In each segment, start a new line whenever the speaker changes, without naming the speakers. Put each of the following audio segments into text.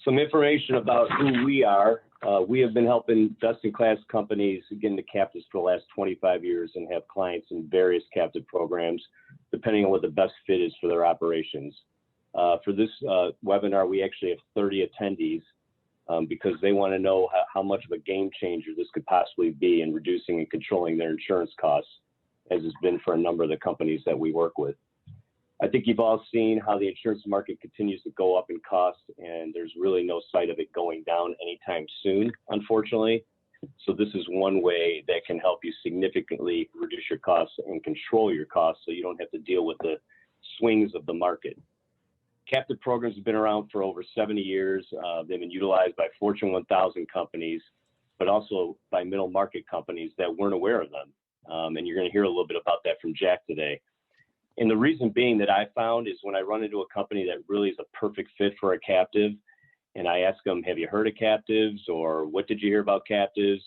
some information about who we are. We have been helping best-in-class companies get into captives for the last 25 years and have clients in various captive programs, depending on what the best fit is for their operations. For this webinar, we actually have 30 attendees because they want to know how much of a game changer this could possibly be in reducing and controlling their insurance costs, as it's been for a number of the companies that we work with. I think you've all seen how the insurance market continues to go up in cost, and there's really no sight of it going down anytime soon, unfortunately. So this is one way that can help you significantly reduce your costs and control your costs so you don't have to deal with the swings of the market. Captive programs have been around for over 70 years. They've been utilized by Fortune 1000 companies, but also by middle market companies that weren't aware of them. And you're going to hear a little bit about that from Jack today. And the reason being that I found is when I run into a company that really is a perfect fit for a captive, and I ask them, have you heard of captives, or what did you hear about captives?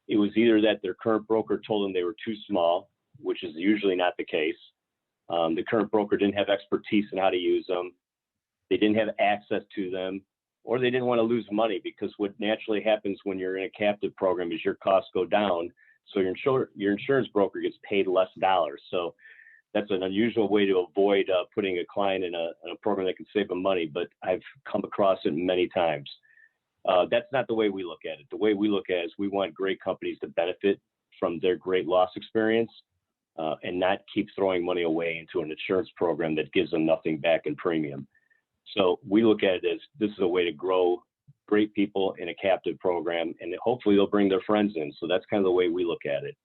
It was either that their current broker told them they were too small, which is usually not the case. The current broker didn't have expertise in how to use them. They didn't have access to them, or they didn't want to lose money, because what naturally happens when you're in a captive program is your costs go down. So your insurance broker gets paid less dollars. So that's an unusual way to avoid putting a client in a program that can save them money, but I've come across it many times. That's not the way we look at it. The way we look at it is we want great companies to benefit from their great loss experience and not keep throwing money away into an insurance program that gives them nothing back in premium. So we look at it as this is a way to grow great people in a captive program, and hopefully they'll bring their friends in. So that's kind of the way we look at it.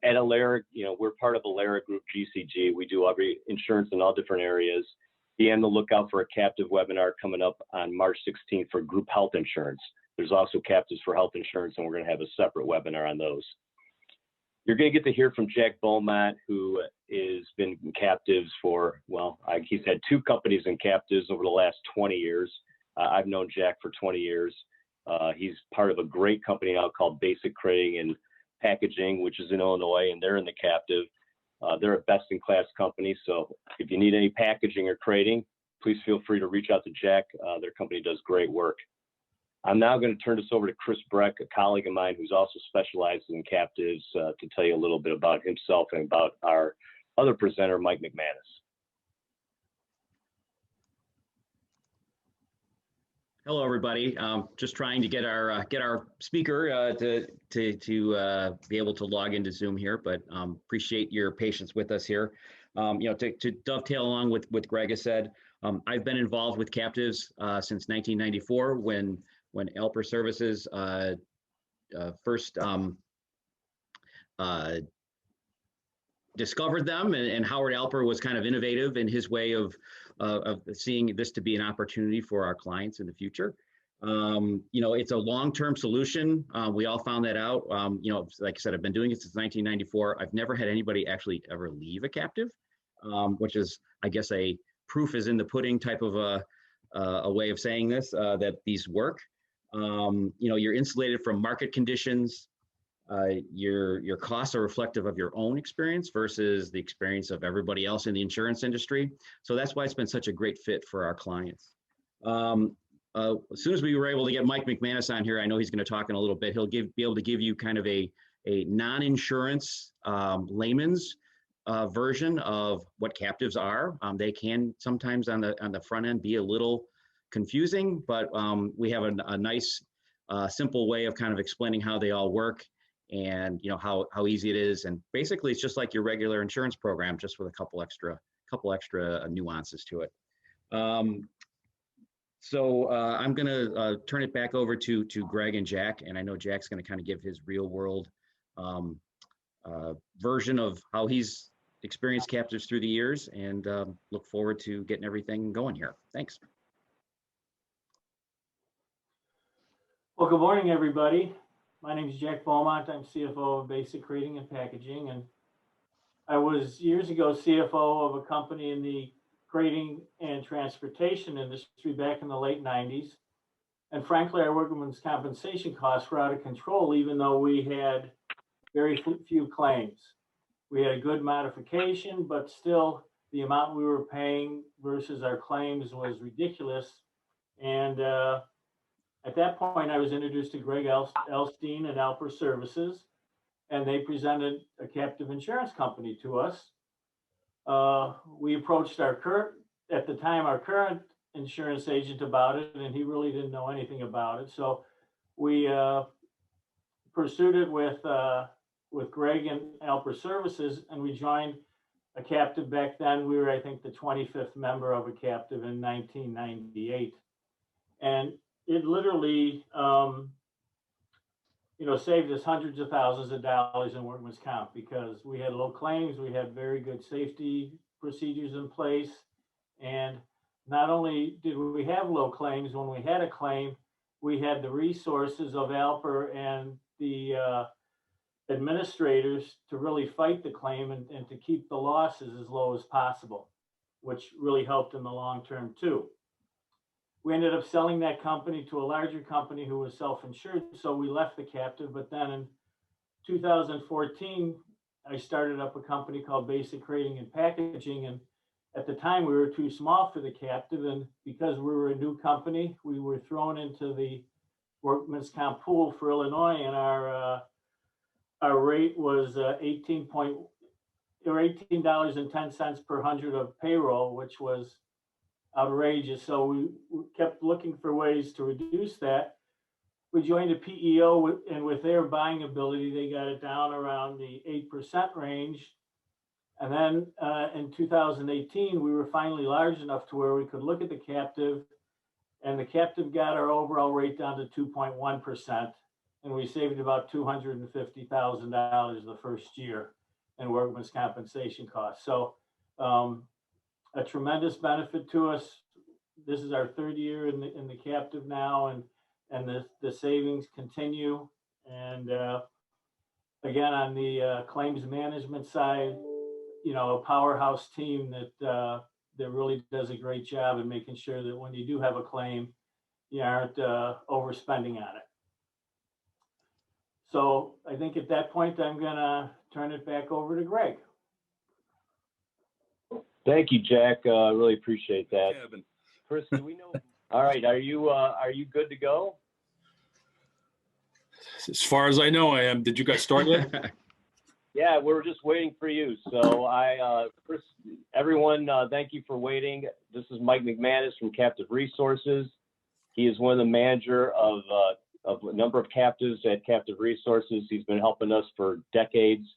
At Alera, we're part of Alera Group GCG. We do every insurance in all different areas. Be on the lookout for a captive webinar coming up on March 16th for group health insurance. There's also captives for health insurance, and we're going to have a separate webinar on those. You're going to get to hear from Jack Beaumont, who has been in captives for, he's had 2 companies in captives over the last 20 years. I've known Jack for 20 years. He's part of a great company now called Basic Crating and Packaging, which is in Illinois, and they're in the captive. They're a best-in-class company, so if you need any packaging or crating, please feel free to reach out to Jack. Their company does great work. I'm now going to turn this over to Chris Breck, a colleague of mine who's also specialized in captives, to tell you a little bit about himself and about our other presenter, Mike McManus.
Hello, everybody. Just trying to get our speaker to be able to log into Zoom here, but appreciate your patience with us here. To dovetail along with what Greg has said, I've been involved with captives since 1994 when Alper Services first discovered them, and Howard Alper was kind of innovative in his way of seeing this to be an opportunity for our clients in the future. It's a long-term solution. We all found that out. Like I said, I've been doing it since 1994. I've never had anybody actually ever leave a captive, which is, I guess, a proof is in the pudding type of a way of saying this, that these work. You're insulated from market conditions. Your costs are reflective of your own experience versus the experience of everybody else in the insurance industry. So that's why it's been such a great fit for our clients. As soon as we were able to get Mike McManus on here, I know he's going to talk in a little bit. He'll be able to give you kind of a non-insurance layman's version of what captives are. They can sometimes on the front end be a little confusing, but we have a nice simple way of kind of explaining how they all work, and how easy it is. And basically it's just like your regular insurance program, just with a couple extra nuances to it. So I'm going to turn it back over to Greg and Jack, and I know Jack's going to kind of give his real world version of how he's experienced captives through the years, and look forward to getting everything going here. Thanks.
Well, good morning, everybody. My name is Jack Beaumont. I'm CFO of Basic Crating and Packaging, and I was years ago CFO of a company in the crating and transportation industry back in the late 90s. And frankly, our workmen's compensation costs were out of control, even though we had very few claims. We had a good modification, but still the amount we were paying versus our claims was ridiculous. And at that point, I was introduced to Greg Elstein at Alper Services, and they presented a captive insurance company to us. We approached our current insurance agent about it, and he really didn't know anything about it. So we pursued it with Greg and Alper Services, and we joined a captive. Back then, we were, I think, the 25th member of a captive in 1998. And it literally, saved us hundreds of thousands of dollars in workman's comp because we had low claims, we had very good safety procedures in place. And not only did we have low claims, when we had a claim, we had the resources of Alper and the administrators to really fight the claim and to keep the losses as low as possible, which really helped in the long term too. We ended up selling that company to a larger company who was self-insured, so we left the captive. But then in 2014, I started up a company called Basic Crating and Packaging, and at the time we were too small for the captive, and because we were a new company, we were thrown into the workman's comp pool for Illinois, and our rate was $18.10 per hundred of payroll, which was outrageous. So we kept looking for ways to reduce that. We joined a PEO, and with their buying ability, they got it down around the 8% range. And then in 2018, we were finally large enough to where we could look at the captive, and the captive got our overall rate down to 2.1%. And we saved about $250,000 the first year in workman's compensation costs. So a tremendous benefit to us. This is our third year in the captive now, and the savings continue. And again, on the claims management side, a powerhouse team that really does a great job in making sure that when you do have a claim, you aren't overspending on it. So I think at that point, I'm gonna turn it back over to Greg.
Thank you, Jack. Really appreciate that.
Kevin.
Chris, do we know? All right, are you good to go?
As far as I know, I am. Did you guys start yet?
Yeah, we're just waiting for you. So Chris, everyone, thank you for waiting. This is Mike McManus from Captive Resources. He is one of the manager of a number of captives at Captive Resources. He's been helping us for decades,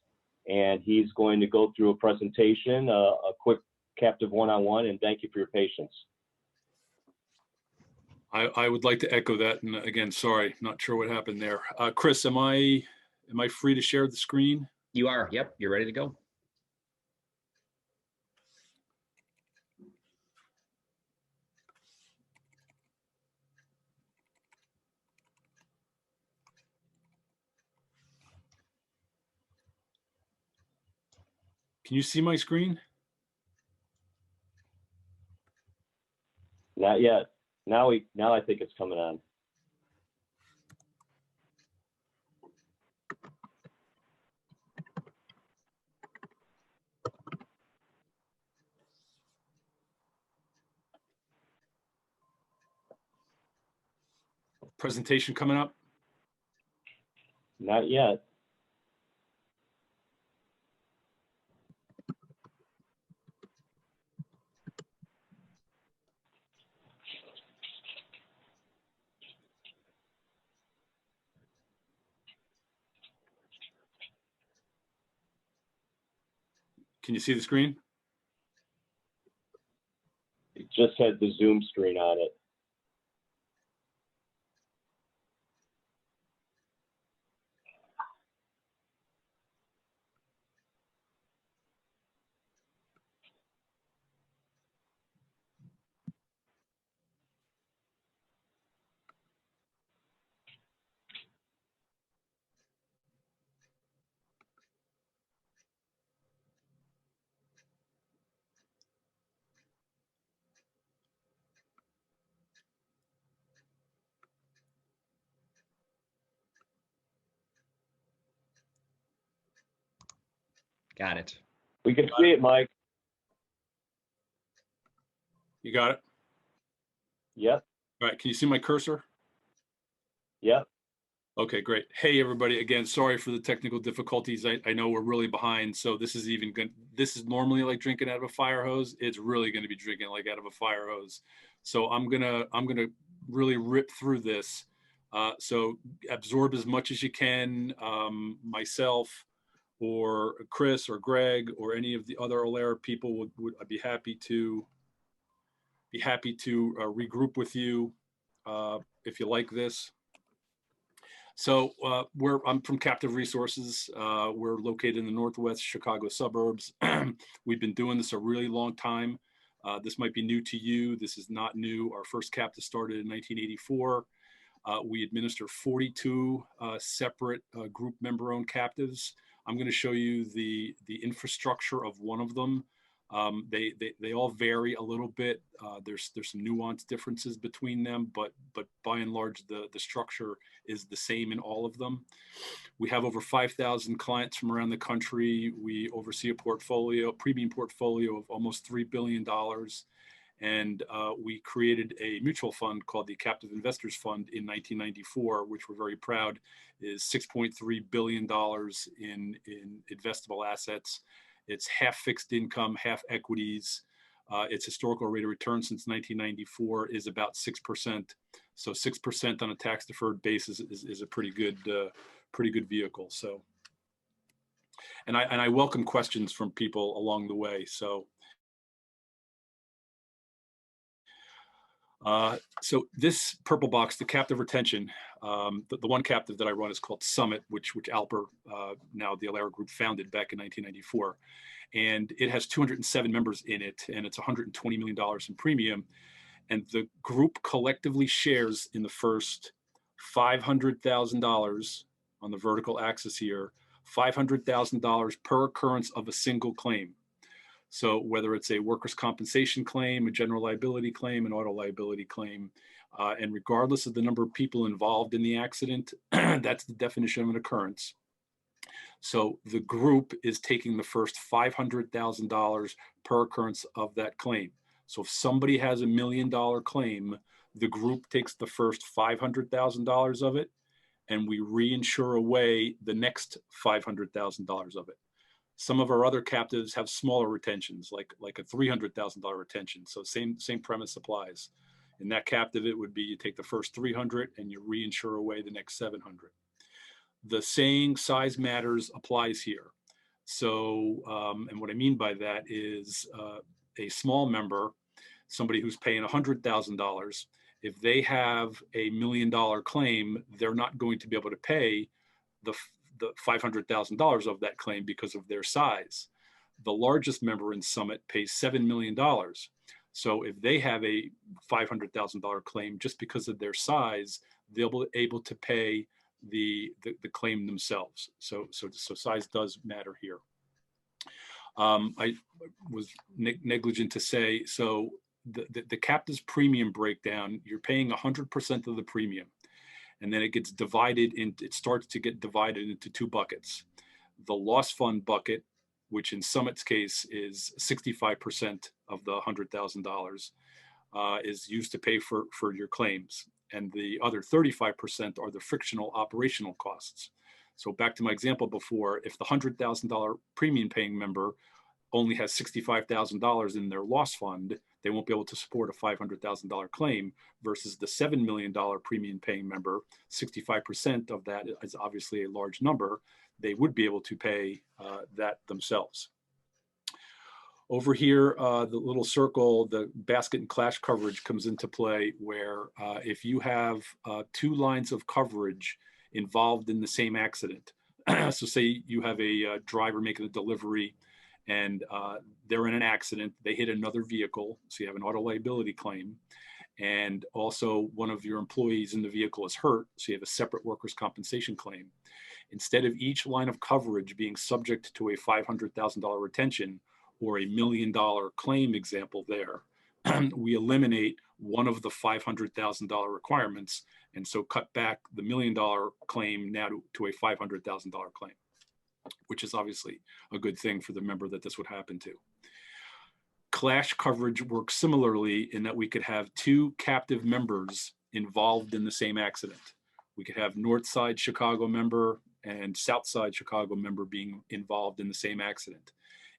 and he's going to go through a presentation, a quick captive one-on-one, and thank you for your patience.
I would like to echo that. And again, sorry, not sure what happened there. Chris, am I free to share the screen?
You are. Yep. You're ready to go.
Can you see my screen?
Not yet. Now I think it's coming on.
Presentation coming up?
Not yet.
Can you see the screen?
It just had the Zoom screen on it.
Got it.
We can see it, Mike.
You got it?
Yep.
All right, can you see my cursor?
Yep.
Okay, great. Hey, everybody. Again, sorry for the technical difficulties. I know we're really behind, so this is even good. This is normally like drinking out of a fire hose. It's really going to be drinking like out of a fire hose. So I'm gonna really rip through this. So absorb as much as you can. Myself, or Chris, or Greg, or any of the other Alera people would I'd be happy to regroup with you if you like this. So I'm from Captive Resources. We're located in the Northwest Chicago suburbs. We've been doing this a really long time. This might be new to you. This is not new. Our first captive started in 1984. We administer 42 separate group member-owned captives. I'm going to show you the infrastructure of one of them. They all vary a little bit. There's some nuanced differences between them, but by and large, the structure is the same in all of them. We have over 5,000 clients from around the country. We oversee a premium portfolio of almost $3 billion. And we created a mutual fund called the Captive Investors Fund in 1994, which we're very proud is $6.3 billion in investable assets. It's half fixed income, half equities. Its historical rate of return since 1994 is about 6%. So 6% on a tax-deferred basis is a pretty good vehicle. So, and I welcome questions from people along the way. So. So this purple box, the captive retention, the one captive that I run is called Summit, which Alper, now the Alera Group, founded back in 1994. And it has 207 members in it, and it's $120 million in premium. And the group collectively shares in the first $500,000 on the vertical axis here, $500,000 per occurrence of a single claim. So whether it's a workers' compensation claim, a general liability claim, an auto liability claim, and regardless of the number of people involved in the accident, that's the definition of an occurrence. So the group is taking the first $500,000 per occurrence of that claim. So if somebody has $1 million claim, the group takes the first $500,000 of it, and we reinsure away the next $500,000 of it. Some of our other captives have smaller retentions, like a $300,000 retention. So same premise applies. In that captive, it would be you take the first 300 and you reinsure away the next 700. The saying size matters applies here. So, and what I mean by that is a small member, somebody who's paying $100,000, if they have $1 million claim, they're not going to be able to pay the $500,000 of that claim because of their size. The largest member in Summit pays $7 million. So if they have a $500,000 claim, just because of their size, they'll be able to pay the claim themselves. So size does matter here. I was negligent to say, so the captive's premium breakdown, you're paying 100% of the premium. And then it starts to get divided into two buckets. The loss fund bucket, which in Summit's case is 65% of the $100,000, is used to pay for your claims. And the other 35% are the frictional operational costs. So back to my example before, if the $100,000 premium paying member only has $65,000 in their loss fund, they won't be able to support a $500,000 claim, versus the $7 million premium paying member, 65% of that is obviously a large number. They would be able to pay that themselves. Over here, the little circle, the basket and clash coverage comes into play, where if you have two lines of coverage involved in the same accident, so say you have a driver making a delivery and they're in an accident, they hit another vehicle, so you have an auto liability claim, and also one of your employees in the vehicle is hurt, so you have a separate workers' compensation claim. Instead of each line of coverage being subject to a $500,000 retention or a $1 million claim example there, we eliminate one of the $500,000 requirements, and so cut back the $1 million claim now to a $500,000 claim, which is obviously a good thing for the member that this would happen to. Clash coverage works similarly in that we could have two captive members involved in the same accident. We could have North Side Chicago member and South Side Chicago member being involved in the same accident.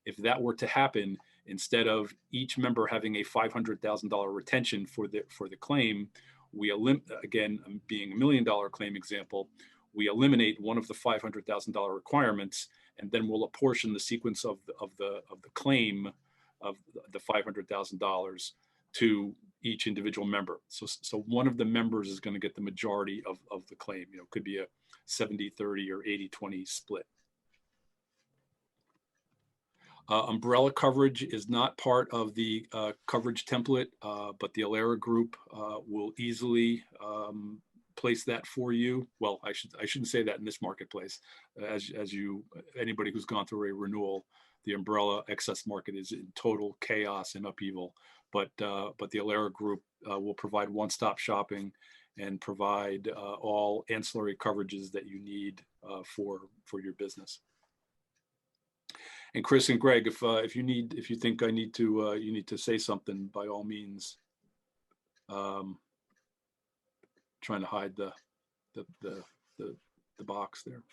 If that were to happen, instead of each member having a $500,000 retention for the claim, we again, being $1 million claim example, we eliminate one of the $500,000 requirements, and then we'll apportion the sequence of the claim of the $500,000 to each individual member. So one of the members is going to get the majority of the claim. You know, it could be a 70-30 or 80-20 split. Umbrella coverage is not part of the coverage template, but the Alera Group will easily place that for you. Well, I shouldn't say that in this marketplace. Anybody who's gone through a renewal, the umbrella excess market is in total chaos and upheaval. But the Alera Group will provide one-stop shopping and provide all ancillary coverages that you need for your business. And Chris and Greg, if you think I need to, you need to say something, by all means. Trying to hide the box there.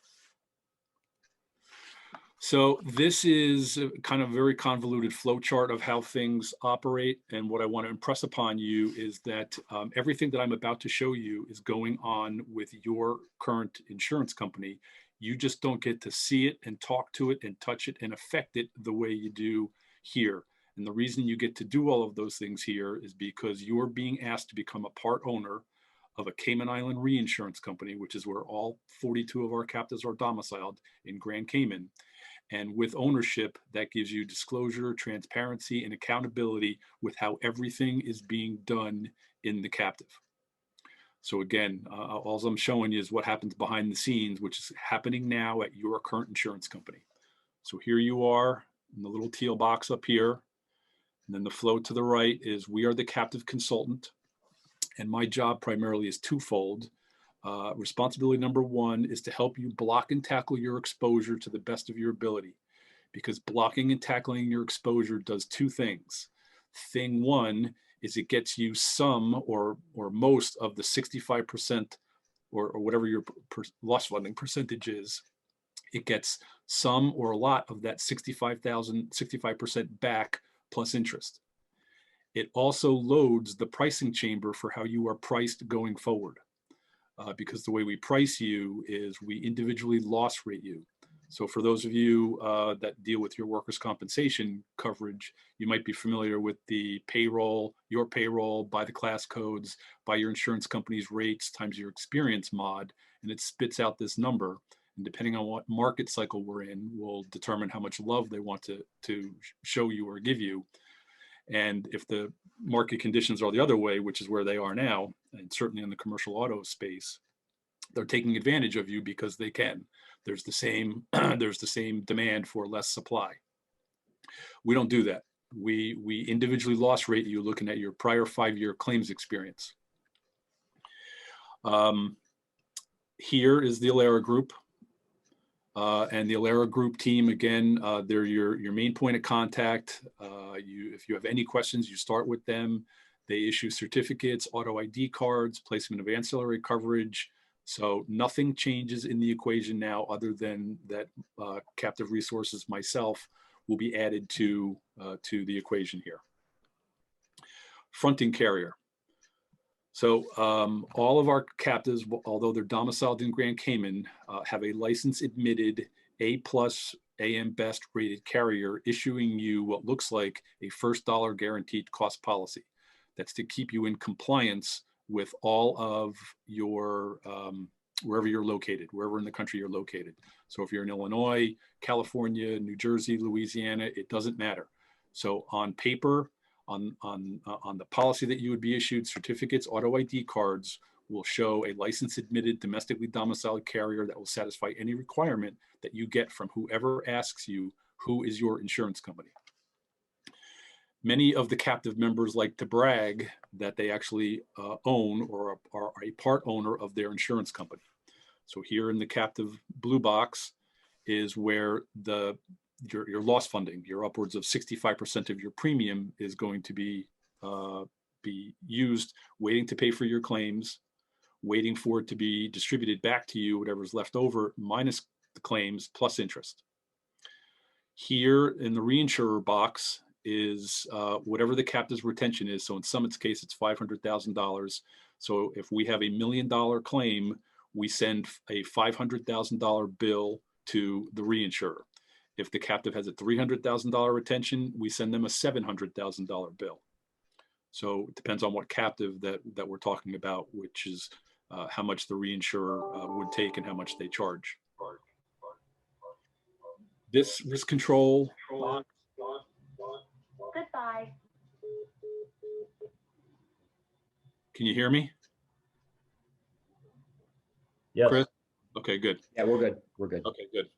So this is a kind of very convoluted flow chart of how things operate. And what I want to impress upon you is that everything that I'm about to show you is going on with your current insurance company. You just don't get to see it and talk to it and touch it and affect it the way you do here. And the reason you get to do all of those things here is because you're being asked to become a part owner of a Cayman Island reinsurance company, which is where all 42 of our captives are domiciled in Grand Cayman. And with ownership, that gives you disclosure, transparency, and accountability with how everything is being done in the captive. So again, all I'm showing you is what happens behind the scenes, which is happening now at your current insurance company. So here you are in the little teal box up here. And then the flow to the right is we are the captive consultant. And my job primarily is twofold. Responsibility number one is to help you block and tackle your exposure to the best of your ability, because blocking and tackling your exposure does two things. Thing one is it gets you some or most of the 65% or whatever your loss funding percentage is. It gets some or a lot of that 65% back plus interest. It also loads the pricing chamber for how you are priced going forward. Because the way we price you is we individually loss rate you. So for those of you that deal with your workers' compensation coverage, you might be familiar with the payroll, your payroll by the class codes, by your insurance company's rates times your experience mod, and it spits out this number. And depending on what market cycle we're in, will determine how much love they want to show you or give you. And if the market conditions are the other way, which is where they are now, and certainly in the commercial auto space, they're taking advantage of you because they can. There's the same demand for less supply. We don't do that. We individually loss rate you looking at your prior 5-year claims experience. Here is the Alera Group. And the Alera Group team, again, they're your main point of contact. If you have any questions, you start with them. They issue certificates, auto ID cards, placement of ancillary coverage. So nothing changes in the equation now other than that Captive Resources, myself, will be added to the equation here. Fronting carrier. So all of our captives, although they're domiciled in Grand Cayman, have a license admitted A+ AM Best rated carrier issuing you what looks like a first dollar guaranteed cost policy. That's to keep you in compliance with all of your, wherever you're located, wherever in the country you're located. So if you're in Illinois, California, New Jersey, Louisiana, it doesn't matter. So on paper, on the policy that you would be issued, certificates, auto ID cards will show a license admitted domestically domiciled carrier that will satisfy any requirement that you get from whoever asks you who is your insurance company. Many of the captive members like to brag that they actually own or are a part owner of their insurance company. So here in the captive blue box is where the your loss funding, your upwards of 65% of your premium is going to be used waiting to pay for your claims, waiting for it to be distributed back to you, whatever's left over minus the claims plus interest. Here in the reinsurer box is whatever the captive's retention is. So in Summit's case, it's $500,000. So if we have $1 million claim, we send a $500,000 bill to the reinsurer. If the captive has a $300,000 retention, we send them a $700,000 bill. So it depends on what captive that we're talking about, which is how much the reinsurer would take and how much they charge. This risk control.
Goodbye.
Can you hear me?
Yes.
Chris? Okay, good.
Yeah, we're good. We're good.
Okay, good.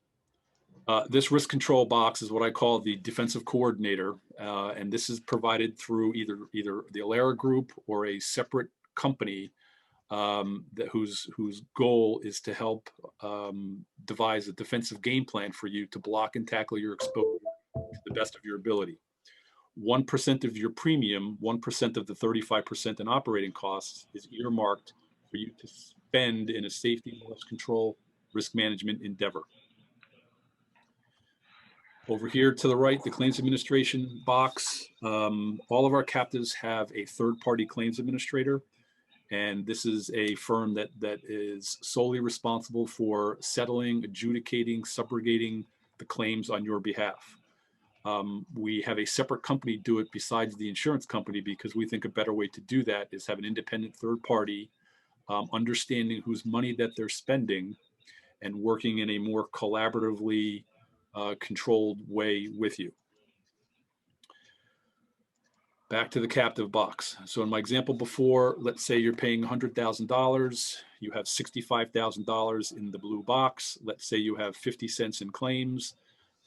This risk control box is what I call the defensive coordinator, and this is provided through either the Alara Group or a separate company whose goal is to help devise a defensive game plan for you to block and tackle your exposure to the best of your ability. 1% of your premium, 1% of the 35% in operating costs is earmarked for you to spend in a safety, loss control, risk management endeavor. Over here to the right, the claims administration box. All of our captives have a third-party claims administrator, and this is a firm that is solely responsible for settling, adjudicating, subrogating the claims on your behalf. We have a separate company do it besides the insurance company because we think a better way to do that is have an independent third party understanding whose money that they're spending and working in a more collaboratively controlled way with you. Back to the captive box. So in my example before, let's say you're paying $100,000, you have $65,000 in the blue box. Let's say you have 50 cents in claims.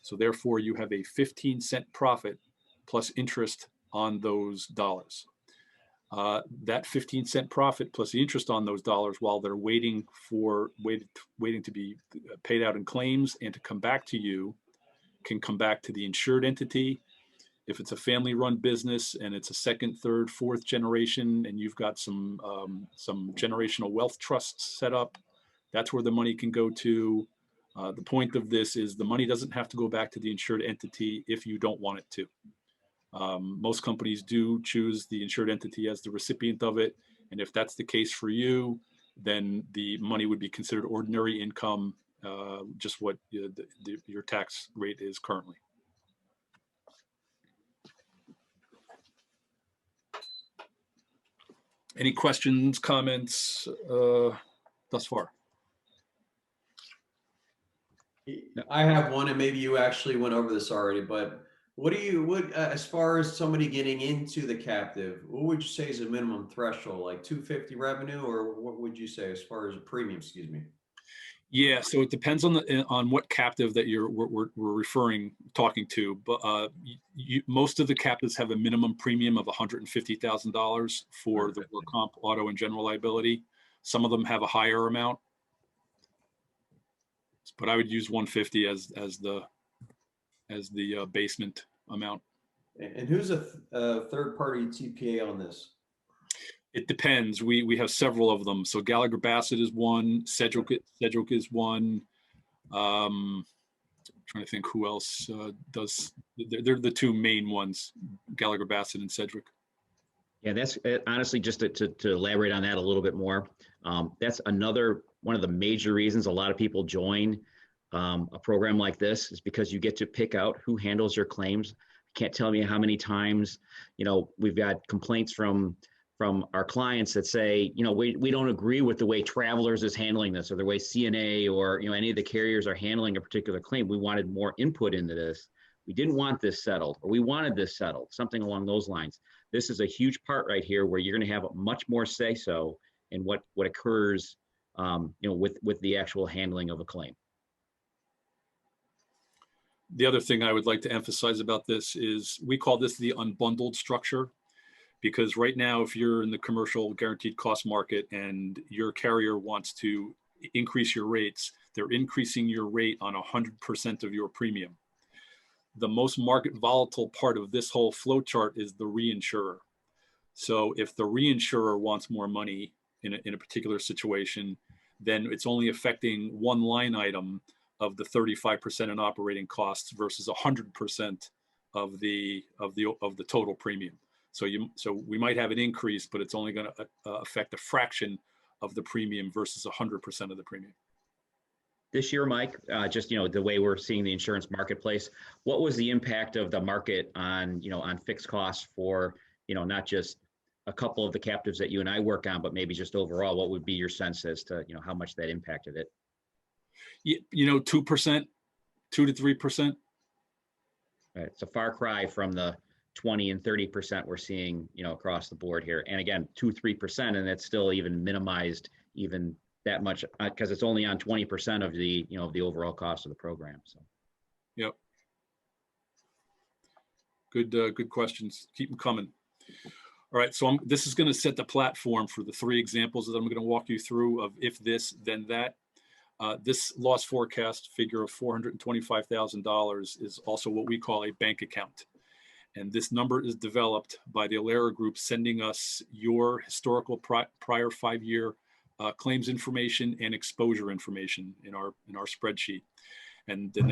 So therefore you have a 15-cent profit plus interest on those dollars. That 15-cent profit plus the interest on those dollars while they're waiting to be paid out in claims and to come back to you can come back to the insured entity. If it's a family-run business and it's a second, third, fourth generation, and you've got some generational wealth trusts set up, that's where the money can go to. The point of this is the money doesn't have to go back to the insured entity if you don't want it to. Most companies do choose the insured entity as the recipient of it, and if that's the case for you, then the money would be considered ordinary income, just what your tax rate is currently. Any questions, comments thus far?
I have one, and maybe you actually went over this already, but what as far as somebody getting into the captive, what would you say is a minimum threshold, like 250 revenue, or what would you say as far as a premium, excuse me?
Yeah, so it depends on what captive that we're talking to, but most of the captives have a minimum premium of $150,000 for the work comp, auto, and general liability. Some of them have a higher amount, but I would use 150 as the basement amount.
And who's a third-party TPA on this?
It depends. We have several of them. So Gallagher Bassett is one. Sedgwick is one. Trying to think who else does. They're the two main ones, Gallagher Bassett and Sedgwick.
Yeah, that's honestly just to elaborate on that a little bit more. That's another one of the major reasons a lot of people join a program like this is because you get to pick out who handles your claims. Can't tell me how many times, we've got complaints from our clients that say, we don't agree with the way Travelers is handling this or the way CNA or, any of the carriers are handling a particular claim. We wanted more input into this. We didn't want this settled, or we wanted this settled, something along those lines. This is a huge part right here where you're going to have much more say-so in what occurs, with the actual handling of a claim.
The other thing I would like to emphasize about this is we call this the unbundled structure. Because right now, if you're in the commercial guaranteed cost market and your carrier wants to increase your rates, they're increasing your rate on 100% of your premium. the most market volatile part of this whole flow chart is the reinsurer. So if the reinsurer wants more money in a particular situation, then it's only affecting one line item of the 35% in operating costs versus 100% of the total premium. So we might have an increase, but it's only going to affect a fraction of the premium versus 100% of the premium.
This year, Mike, just, the way we're seeing the insurance marketplace, what was the impact of the market on, on fixed costs for, not just a couple of the captives that you and I work on, but maybe just overall? What would be your sense as to, how much that impacted it?
2%, 2 to 3%.
Right. It's a far cry from the 20 and 30% we're seeing, across the board here. And again, 2-3%, and it's still even minimized even that much because it's only on 20% of the, of the overall cost of the program. So.
Yep. Good questions. Keep them coming. All right. So this is going to set the platform for the 3 examples that I'm going to walk you through of if this, then that. This loss forecast figure of $425,000 is also what we call a bank account. And this number is developed by the Alera Group sending us your historical prior 5-year claims information and exposure information in our spreadsheet. And then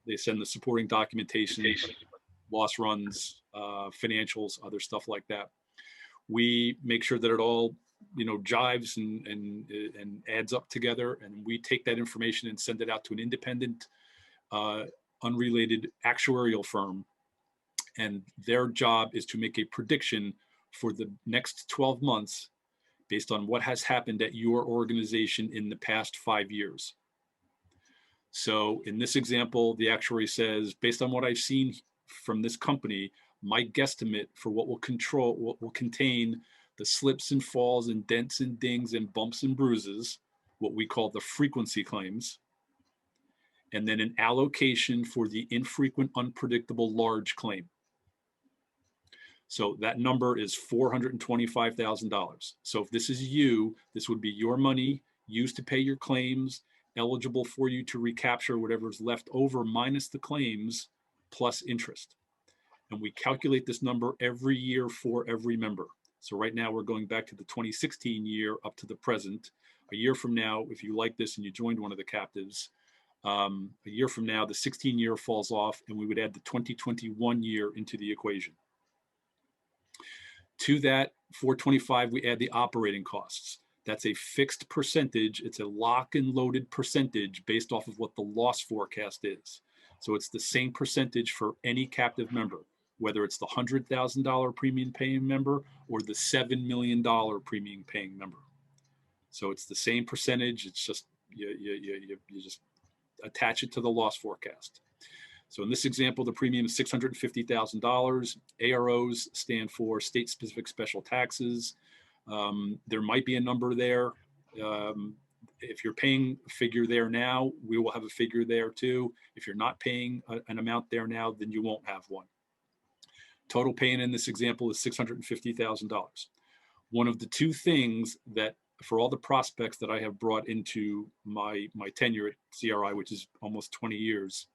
they send the supporting documentation, loss runs, financials, other stuff like that. We make sure that it all jives and adds up together, and we take that information and send it out to an independent, unrelated actuarial firm, and their job is to make a prediction for the next 12 months based on what has happened at your organization in the past 5 years. So in this example, the actuary says, based on what I've seen from this company, my guesstimate for what will contain the slips and falls and dents and dings and bumps and bruises, what we call the frequency claims, and then an allocation for the infrequent, unpredictable large claim. So that number is $425,000. So if this is you, this would be your money used to pay your claims, eligible for you to recapture whatever's left over minus the claims plus interest. And we calculate this number every year for every member. So right now we're going back to the 2016 year up to the present. A year from now, if you like this and you joined one of the captives, a year from now, the 16 year falls off and we would add the 2021 year into the equation. To that 425, we add the operating costs. That's a fixed percentage. It's a lock and loaded percentage based off of what the loss forecast is. So it's the same percentage for any captive member, whether it's the $100,000 premium paying member or the $7 million premium paying member. So it's the same percentage. It's just, you just attach it to the loss forecast. So in this example, the premium is $650,000. AROs stand for state-specific special taxes. There might be a number there. If you're paying a figure there now, we will have a figure there too. If you're not paying an amount there now, then you won't have one. Total paying in this example is $650,000. One of the 2 things that, for all the prospects that I have brought into my tenure at CRI, which is almost 20 years,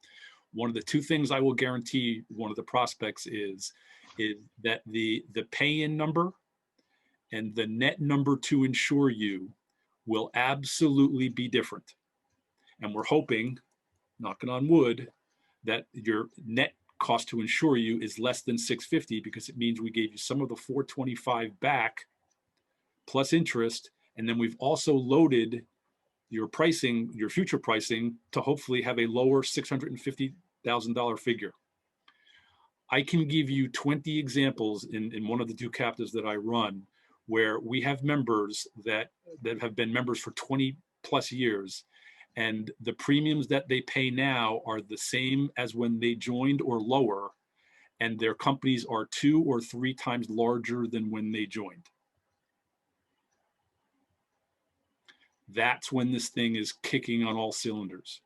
one of the 2 things I will guarantee one of the prospects is that the pay-in number and the net number to insure you will absolutely be different. And we're hoping, knocking on wood, that your net cost to insure you is less than $650, because it means we gave you some of the $425 back plus interest, and then we've also loaded your pricing, your future pricing, to hopefully have a lower $650,000 figure. I can give you 20 examples in one of the 2 captives that I run where we have members that have been members for 20 plus years, and the premiums that they pay now are the same as when they joined or lower, and their companies are 2 or 3 times larger than when they joined. That's when this thing is kicking on all cylinders.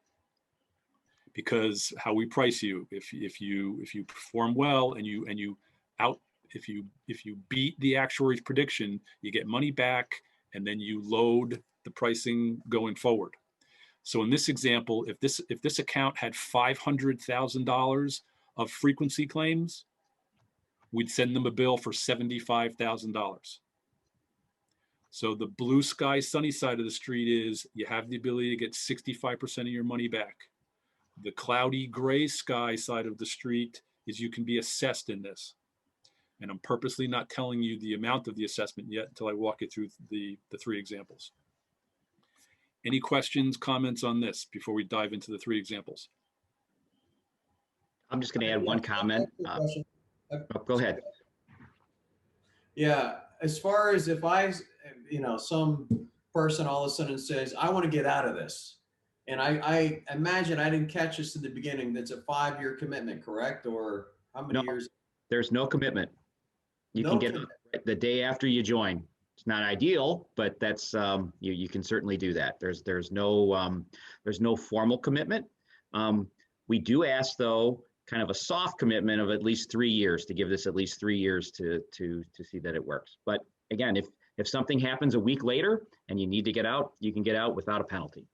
Because how we price you, if you perform well and if you beat the actuary's prediction, you get money back, and then you load the pricing going forward. So in this example, if this account had $500,000 of frequency claims, we'd send them a bill for $75,000. So the blue sky sunny side of the street is you have the ability to get 65% of your money back. The cloudy gray sky side of the street is you can be assessed in this. And I'm purposely not telling you the amount of the assessment yet until I walk you through the three examples. Any questions, comments on this before we dive into the three examples?
I'm just going to add one comment. Go ahead.
Yeah, as far as if some person all of a sudden says, I want to get out of this. And I imagine I didn't catch this in the beginning. That's a 5-year commitment, correct? Or how many years?
There's no commitment. You can get it the day after you join. It's not ideal, but that's you can certainly do that. There's no formal commitment. We do ask though, kind of a soft commitment of at least 3 years, to give this at least 3 years to see that it works. But again, if something happens a week later and you need to get out, you can get out without a penalty.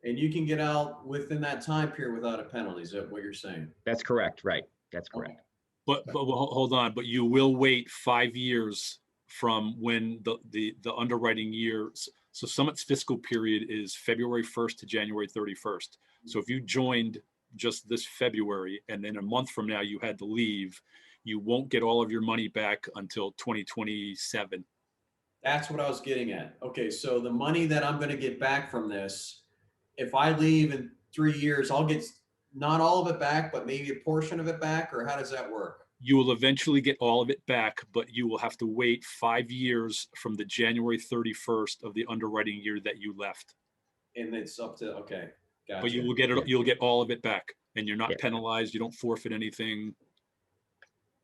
And you can get out within that time period without a penalty. Is that what you're saying?
That's correct. Right. That's correct.
Okay.
But hold on. But you will wait 5 years from when the underwriting year. So Summit's fiscal period is February 1st to January 31st. So if you joined just this February and then a month from now you had to leave, you won't get all of your money back until 2027.
That's what I was getting at. Okay, so the money that I'm going to get back from this, if I leave in 3 years, I'll get not all of it back, but maybe a portion of it back, or how does that work?
You will eventually get all of it back, but you will have to wait 5 years from the January 31st of the underwriting year that you left.
And it's up to, okay, gotcha.
But you will get it. You'll get all of it back, and you're not
Yeah.
penalized. You don't forfeit anything.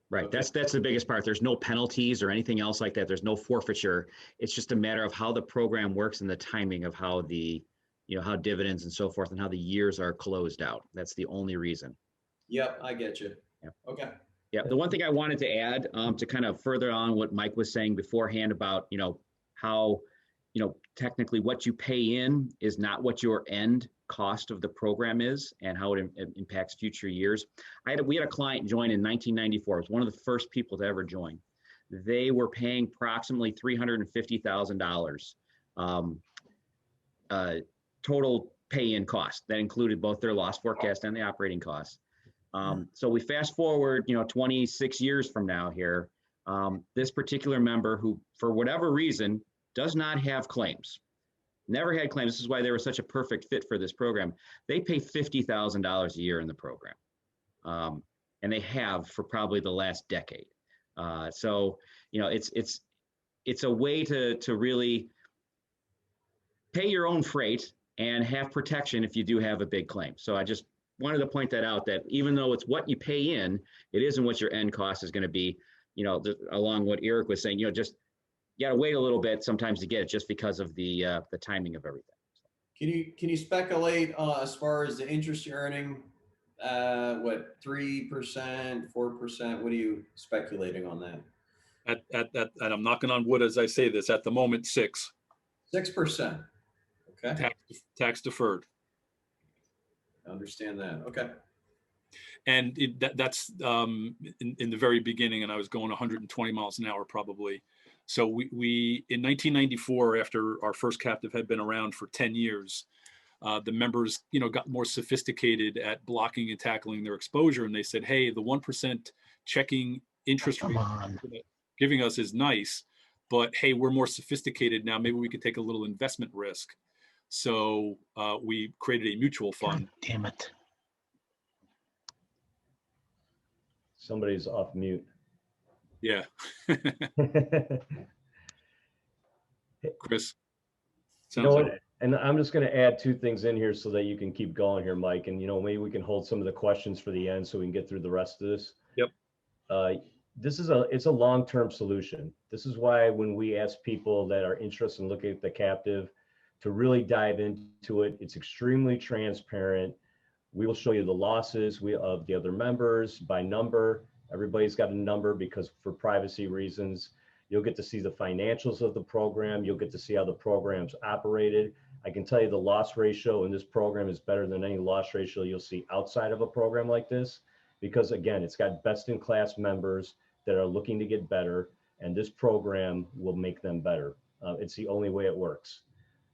Right.
Okay.
That's the biggest part. There's no penalties or anything else like that. There's no forfeiture. It's just a matter of how the program works and the timing of how how dividends and so forth and how the years are closed out. That's the only reason.
Yep, I get you.
Yep.
Okay.
Yeah. The one thing I wanted to add to kind of further on what Mike was saying beforehand about, how, technically what you pay in is not what your end cost of the program is and how it impacts future years. We had a client join in 1994. It was one of the first people to ever join. They were paying approximately $350,000 total pay-in cost. That included both their loss forecast and the operating costs. So we fast forward, 26 years from now here, this particular member who, for whatever reason, does not have claims, never had claims. This is why they were such a perfect fit for this program. They pay $50,000 a year in the program. And they have for probably the last decade. So, it's a way to really pay your own freight and have protection if you do have a big claim. So I just wanted to point that out, that even though it's what you pay in, it isn't what your end cost is going to be, along what Eric was saying, just you got to wait a little bit sometimes to get it just because of the timing of everything.
Can you speculate as far as the interest you're earning? 3%, 4%? What are you speculating on that?
And I'm knocking on wood as I say this. At the moment, 6%.
6%. Okay.
Tax deferred.
I understand that. Okay.
And that's in the very beginning, and I was going 120 miles an hour probably. So we in 1994, after our first captive had been around for 10 years, the members, got more sophisticated at blocking and tackling their exposure. And they said, hey, the 1% checking interest rate giving us is nice, but hey, we're more sophisticated now. Maybe we could take a little investment risk. So we created a mutual fund.
God damn it.
Somebody's off mute.
Yeah. Chris.
You know what? And I'm just going to add 2 things in here so that you can keep going here, Mike. And, maybe we can hold some of the questions for the end so we can get through the rest of this.
Yep.
It's a long-term solution. This is why when we ask people that are interested in looking at the captive to really dive into it, it's extremely transparent. We will show you the losses of the other members by number. Everybody's got a number because for privacy reasons. You'll get to see the financials of the program. You'll get to see how the program's operated. I can tell you the loss ratio in this program is better than any loss ratio you'll see outside of a program like this. because again, it's got best in class members that are looking to get better, and this program will make them better. It's the only way it works.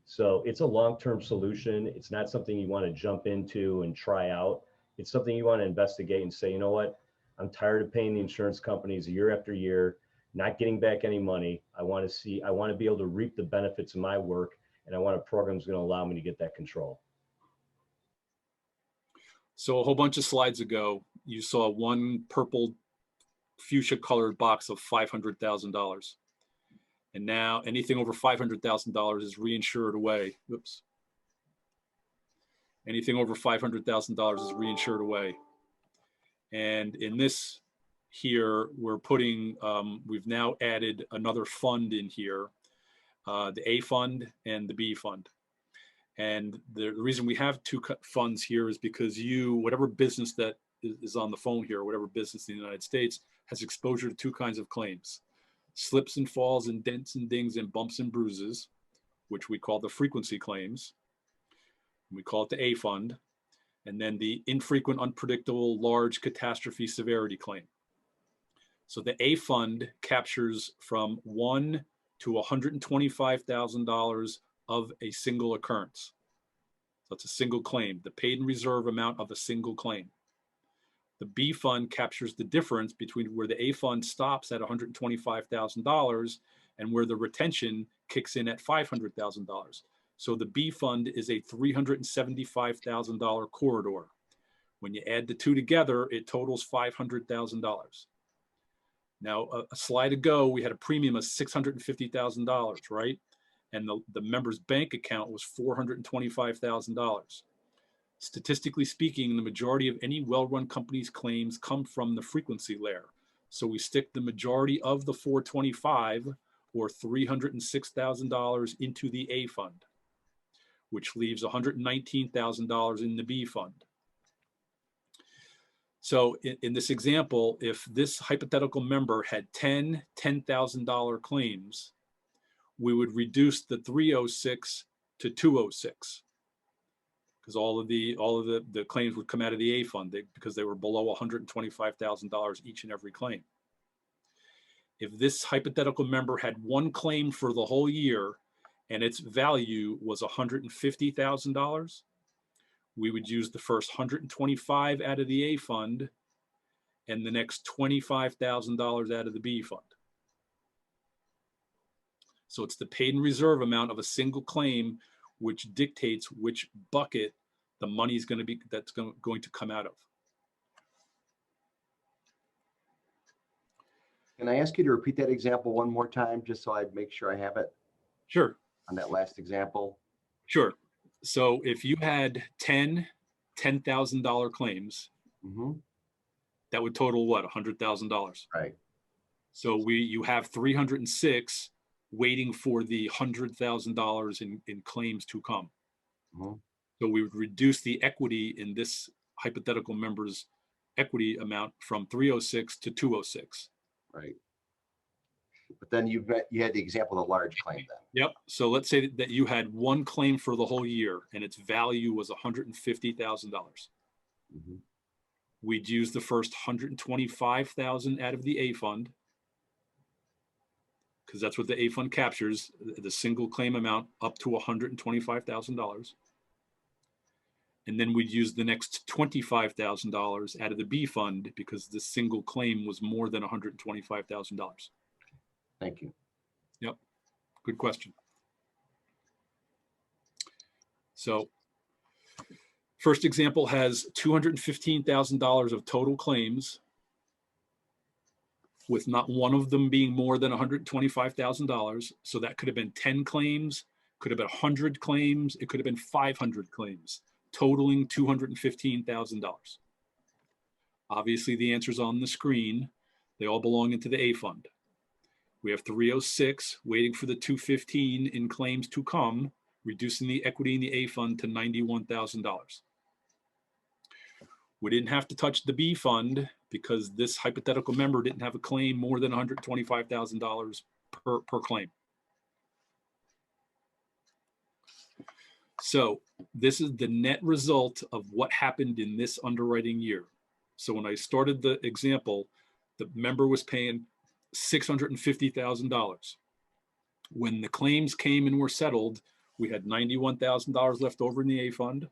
So it's a long-term solution. It's not something you want to jump into and try out. It's something you want to investigate and say, you know what, I'm tired of paying the insurance companies year after year, not getting back any money. I want to be able to reap the benefits of my work, and I want a program that's going to allow me to get that control.
So a whole bunch of slides ago, you saw one purple fuchsia colored box of $500,000. And now anything over $500,000 is reinsured away. Whoops. Anything over $500,000 is reinsured away. And in this here, we're putting, we've now added another fund in here, the A fund and the B fund. And the reason we have two funds here is because whatever business that is on the phone here, whatever business in the United States has exposure to two kinds of claims: slips and falls and dents and dings and bumps and bruises, which we call the frequency claims. We call it the A fund. And then the infrequent, unpredictable, large catastrophe severity claim. So the A fund captures from $1 to $125,000 of a single occurrence. So it's a single claim, the paid and reserve amount of a single claim. The B fund captures the difference between where the A fund stops at $125,000 and where the retention kicks in at $500,000. So the B fund is a $375,000 corridor. When you add the two together, it totals $500,000. Now, a slide ago, we had a premium of $650,000, right? And the member's bank account was $425,000. Statistically speaking, the majority of any well-run company's claims come from the frequency layer. So we stick the majority of the 425 or $306,000 into the A fund, which leaves $119,000 in the B fund. So in this example, if this hypothetical member had 10 $10,000 claims, we would reduce the 306 to 206, because all of the claims would come out of the A fund because they were below $125,000 each and every claim. If this hypothetical member had one claim for the whole year and its value was $150,000, we would use the first 125 out of the A fund and the next $25,000 out of the B fund. So it's the paid and reserve amount of a single claim which dictates which bucket the money is going to be, that's going to come out of.
Can I ask you to repeat that example one more time, just so I make sure I have it
Sure.
on that last example?
Sure. So if you had 10 $10,000 claims, that would total what? $100,000.
Right.
So you have 306 waiting for the $100,000 in claims to come. So we would reduce the equity in this hypothetical member's equity amount from 306 to 206.
Right. But then you had the example of the large claim then.
Yep. So let's say that you had one claim for the whole year and its value was $150,000. We'd use the first $125,000 out of the A fund, because that's what the A fund captures, the single claim amount up to $125,000. And then we'd use the next $25,000 out of the B fund because the single claim was more than $125,000.
Thank you.
Yep. Good question. So first example has $215,000 of total claims, with not one of them being more than $125,000. So that could have been 10 claims, could have been 100 claims, it could have been 500 claims, totaling $215,000. Obviously, the answer's on the screen. They all belong into the A fund. We have 306 waiting for the 215 in claims to come, reducing the equity in the A fund to $91,000. We didn't have to touch the B fund because this hypothetical member didn't have a claim more than $125,000 per claim. So this is the net result of what happened in this underwriting year. So when I started the example, the member was paying $650,000. When the claims came and were settled, we had $91,000 left over in the A fund.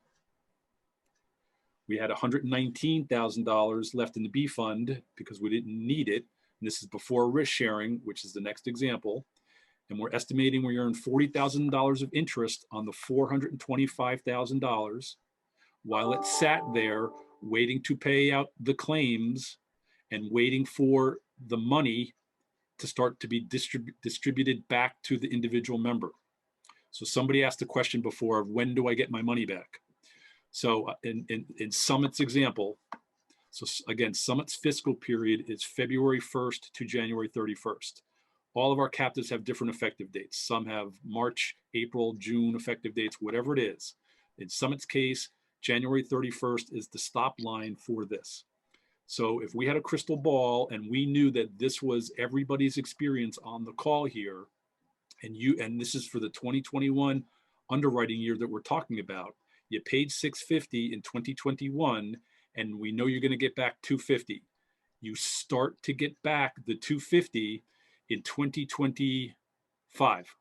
We had $119,000 left in the B fund because we didn't need it. And this is before risk sharing, which is the next example. And we're estimating we earned $40,000 of interest on the $425,000 while it sat there waiting to pay out the claims and waiting for the money to start to be distributed back to the individual member. So somebody asked the question before of when do I get my money back? So in Summit's example, so again, Summit's fiscal period is February 1st to January 31st. All of our captives have different effective dates. Some have March, April, June effective dates, whatever it is. In Summit's case, January 31st is the stop line for this. So if we had a crystal ball and we knew that this was everybody's experience on the call here, and this is for the 2021 underwriting year that we're talking about, you paid $650 in 2021, and we know you're going to get back $250. You start to get back the $250 in 2025,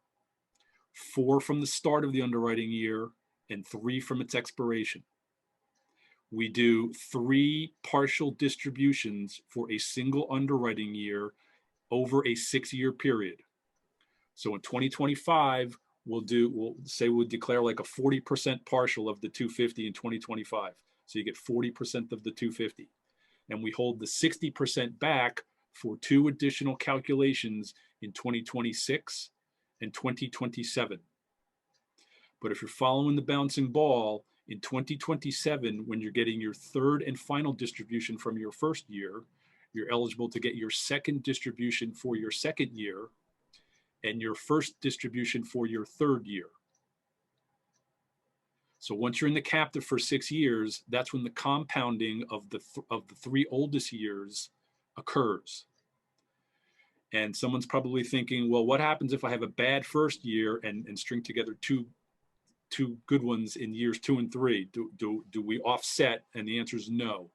4 from the start of the underwriting year and 3 from its expiration. We do 3 partial distributions for a single underwriting year over a 6-year period. So in 2025, we'll declare like a 40% partial of the 250 in 2025. So you get 40% of the 250. And we hold the 60% back for 2 additional calculations in 2026 and 2027. But if you're following the bouncing ball, in 2027, when you're getting your 3rd and final distribution from your 1st year, you're eligible to get your 2nd distribution for your 2nd year and your 1st distribution for your 3rd year. So once you're in the captive for 6 years, that's when the compounding of the 3 oldest years occurs. And someone's probably thinking, well, what happens if I have a bad 1st year and string together two good ones in years 2 and 3? Do we offset? And the answer is no.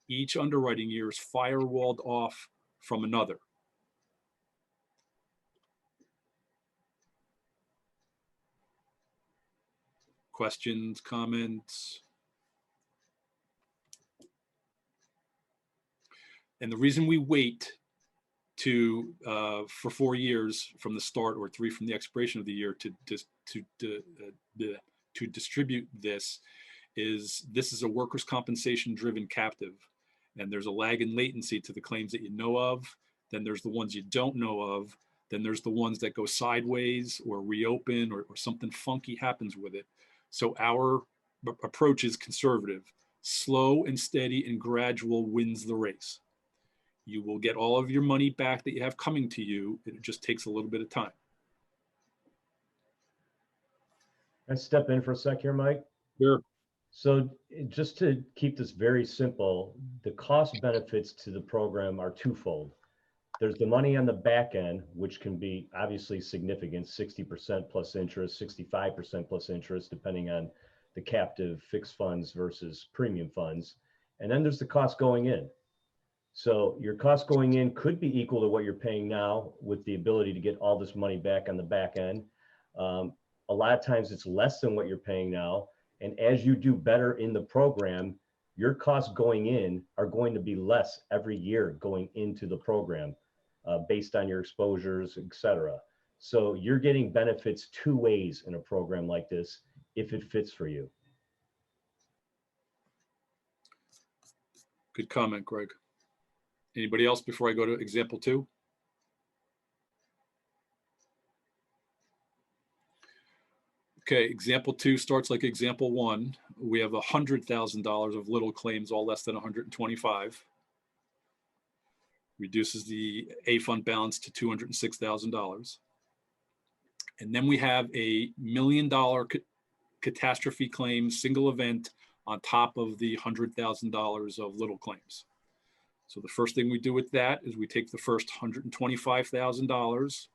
Each underwriting year is firewalled off from another. Questions, comments? And the reason we wait for 4 years from the start or 3 from the expiration of the year to distribute this is a workers' compensation driven captive, and there's a lag and latency to the claims that you know of. Then there's the ones you don't know of. Then there's the ones that go sideways or reopen or something funky happens with it. So our approach is conservative. Slow and steady and gradual wins the race. You will get all of your money back that you have coming to you. It just takes a little bit of time.
Can I step in for a sec here, Mike?
Sure.
So just to keep this very simple, the cost benefits to the program are twofold. There's the money on the back end, which can be obviously significant, 60% plus interest, 65% plus interest, depending on the captive fixed funds versus premium funds. And then there's the cost going in. So your cost going in could be equal to what you're paying now with the ability to get all this money back on the back end. A lot of times it's less than what you're paying now. And as you do better in the program, your costs going in are going to be less every year going into the program based on your exposures, et cetera. So you're getting benefits 2 ways in a program like this if it fits for you.
Good comment, Greg. Anybody else before I go to example 2? Okay, example 2 starts like example 1. We have $100,000 of little claims, all less than 125. Reduces the A fund balance to $206,000. And then we have a $1 million catastrophe claim, single event, on top of the $100,000 of little claims. So the first thing we do with that is we take the first $125,000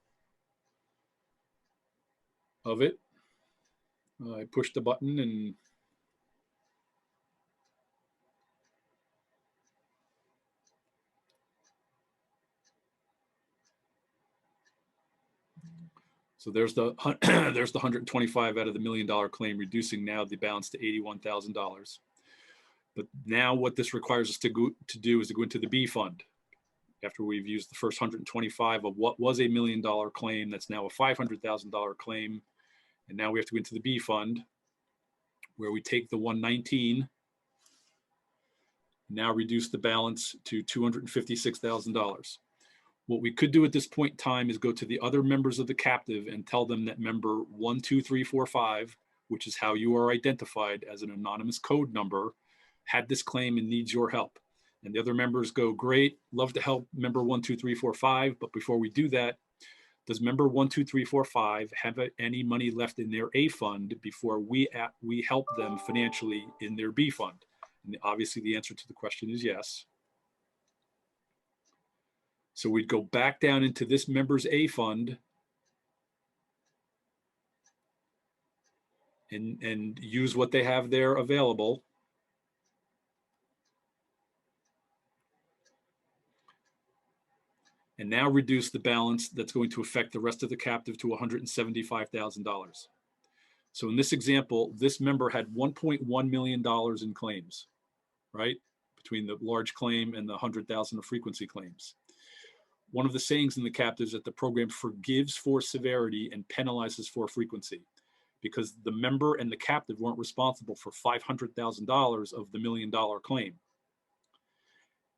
of it. I push the button and So there's the there's the 125 out of the $1 million claim, reducing now the balance to $81,000. But now what this requires us to do is to go into the B fund. After we've used the first 125 of what was a $1 million claim, that's now a $500,000 claim. And now we have to go into the B fund, where we take the 119, now reduce the balance to $256,000. What we could do at this point in time is go to the other members of the captive and tell them that member 12345, which is how you are identified as an anonymous code number, had this claim and needs your help. And the other members go, great, love to help member 12345. But before we do that, does member 12345 have any money left in their A fund before we help them financially in their B fund? And obviously the answer to the question is yes. So we'd go back down into this member's A fund and use what they have there available. And now reduce the balance that's going to affect the rest of the captive to $175,000. So in this example, this member had $1.1 million in claims, right? Between the large claim and the 100,000 of frequency claims. One of the sayings in the captive is that the program forgives for severity and penalizes for frequency, because the member and the captive weren't responsible for $500,000 of the $1 million claim.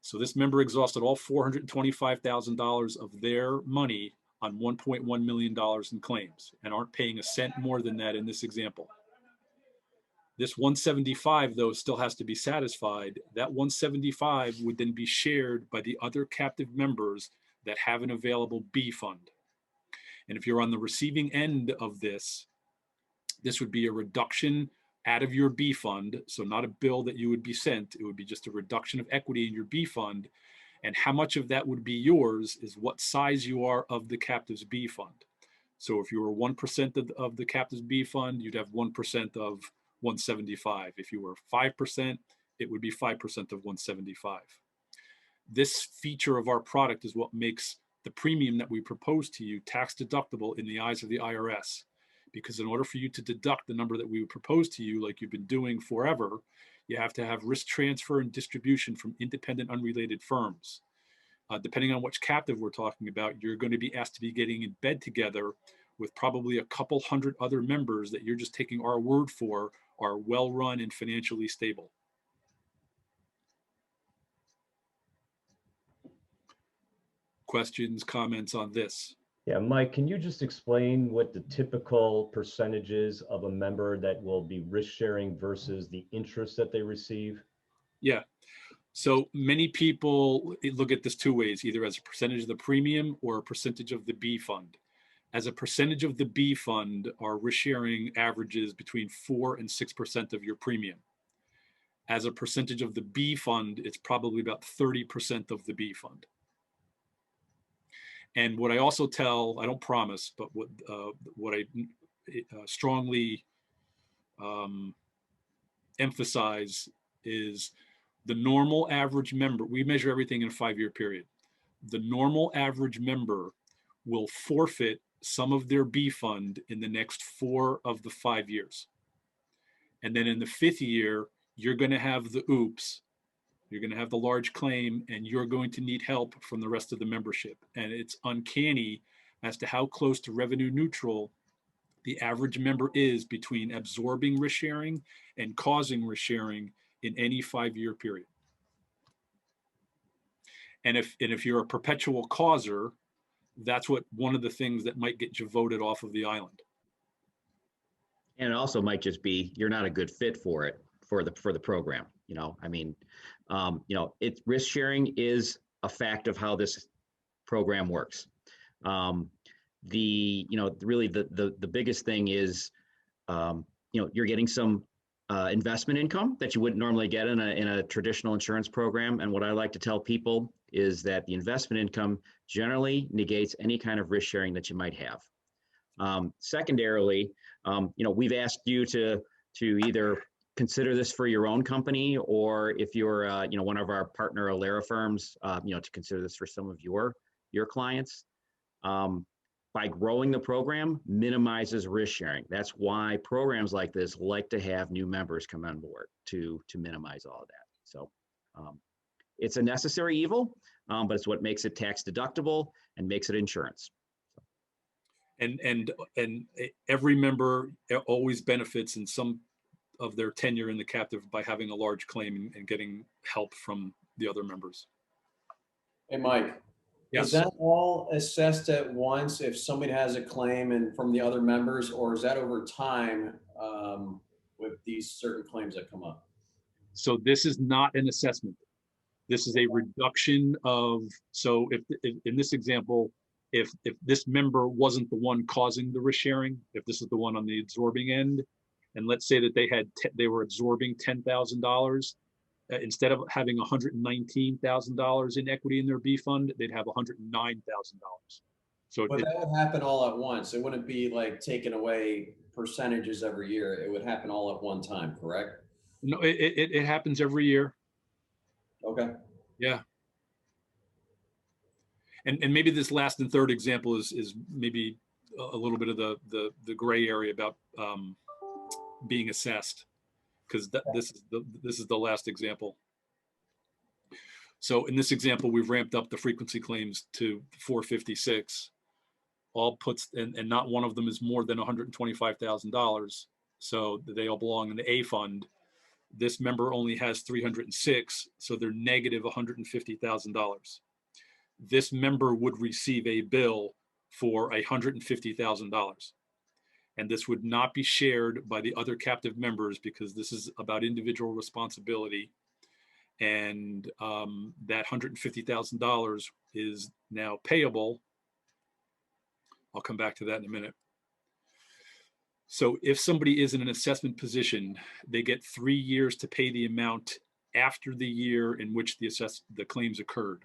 So this member exhausted all $425,000 of their money on $1.1 million in claims and aren't paying a cent more than that in this example. This 175, though, still has to be satisfied. That 175 would then be shared by the other captive members that have an available B fund. And if you're on the receiving end of this, this would be a reduction out of your B fund. So not a bill that you would be sent. It would be just a reduction of equity in your B fund. And how much of that would be yours is what size you are of the captive's B fund. So if you were 1% of the captive's B fund, you'd have 1% of 175. If you were 5%, it would be 5% of 175. This feature of our product is what makes the premium that we propose to you tax deductible in the eyes of the IRS. Because in order for you to deduct the number that we would propose to you, like you've been doing forever, you have to have risk transfer and distribution from independent, unrelated firms. Depending on which captive we're talking about, you're going to be asked to be getting in bed together with probably a couple hundred other members that you're just taking our word for are well-run and financially stable. Questions, comments on this?
Yeah, Mike, can you just explain what the typical percentages of a member that will be risk sharing versus the interest that they receive?
Yeah. So many people look at this two ways, either as a percentage of the premium or a percentage of the B fund. As a percentage of the B fund, our risk sharing averages between 4 and 6% of your premium. As a percentage of the B fund, it's probably about 30% of the B fund. And what I also tell, I don't promise, but what I strongly emphasize is the normal average member, we measure everything in a 5-year period. The normal average member will forfeit some of their B fund in the next 4 of the 5 years. And then in the 5th year, you're going to have the oops. You're going to have the large claim, and you're going to need help from the rest of the membership. And it's uncanny as to how close to revenue neutral the average member is between absorbing risk sharing and causing risk sharing in any 5-year period. And if you're a perpetual causer, that's one of the things that might get you voted off of the island.
And it also might just be you're not a good fit for it, for the program. I mean, risk sharing is a fact of how this program works. Really the biggest thing is, you're getting some investment income that you wouldn't normally get in a traditional insurance program. And what I like to tell people is that the investment income generally negates any kind of risk sharing that you might have. Secondarily, we've asked you to either consider this for your own company, or if you're, one of our partner Alera firms, to consider this for some of your clients. by growing the program, minimizes risk sharing. That's why programs like this like to have new members come on board to minimize all of that. So it's a necessary evil, but it's what makes it tax deductible and makes it insurance.
And every member always benefits in some of their tenure in the captive by having a large claim and getting help from the other members.
Hey, Mike.
Yes.
Is that all assessed at once if somebody has a claim and from the other members, or is that over time with these certain claims that come up?
So this is not an assessment. This is a reduction of, so if in this example, if this member wasn't the one causing the risk sharing, if this is the one on the absorbing end, and let's say that they were absorbing $10,000, instead of having $119,000 in equity in their B fund, they'd have $109,000. So
but that would happen all at once. It wouldn't be like taking away percentages every year. It would happen all at one time, correct?
No, it happens every year.
Okay.
Yeah. And maybe this last and third example is maybe a little bit of the gray area about being assessed, because this is the last example. So in this example, we've ramped up the frequency claims to 456. All puts, and not one of them is more than $125,000. So they all belong in the A fund. This member only has 306, so they're negative $150,000. This member would receive a bill for $150,000. And this would not be shared by the other captive members because this is about individual responsibility. And that $150,000 is now payable. I'll come back to that in a minute. So if somebody is in an assessment position, they get 3 years to pay the amount after the year in which the claims occurred.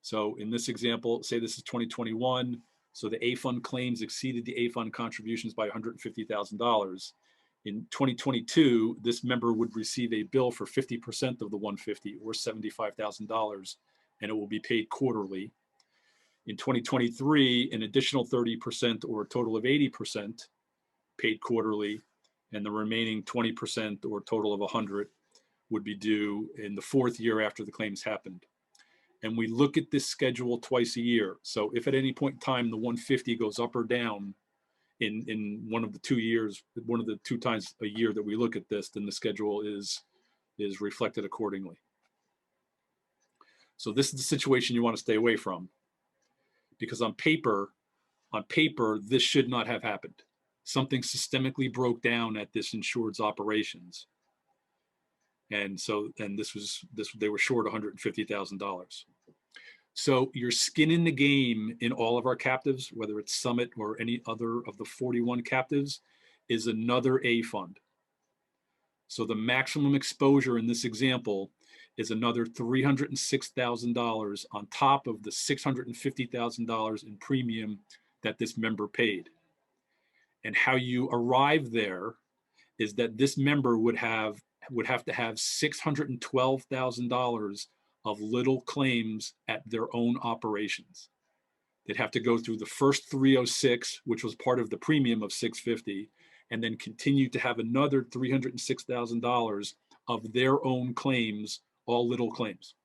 So in this example, say this is 2021. So the A fund claims exceeded the A fund contributions by $150,000. In 2022, this member would receive a bill for 50% of the 150 or $75,000, and it will be paid quarterly. In 2023, an additional 30% or a total of 80% paid quarterly, and the remaining 20% or a total of 100 would be due in the 4th year after the claims happened. And we look at this schedule twice a year. So if at any point in time the 150 goes up or down in one of the 2 years, one of the 2 times a year that we look at this, then the schedule is reflected accordingly. So this is the situation you want to stay away from, because on paper, this should not have happened. Something systemically broke down at this insured's operations. And so, and they were short $150,000. So your skin in the game in all of our captives, whether it's Summit or any other of the 41 captives, is another A fund. So the maximum exposure in this example is another $306,000 on top of the $650,000 in premium that this member paid. And how you arrive there is that this member would have to have $612,000 of little claims at their own operations. They'd have to go through the first 306, which was part of the premium of $650, and then continue to have another $306,000 of their own claims, all little claims.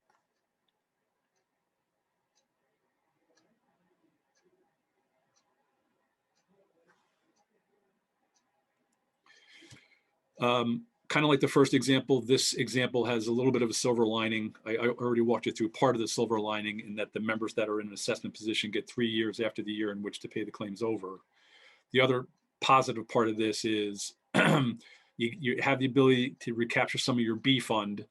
Kind of like the first example, this example has a little bit of a silver lining. I already walked you through part of the silver lining in that the members that are in an assessment position get 3 years after the year in which to pay the claims over. The other positive part of this is you have the ability to recapture some of your B fund.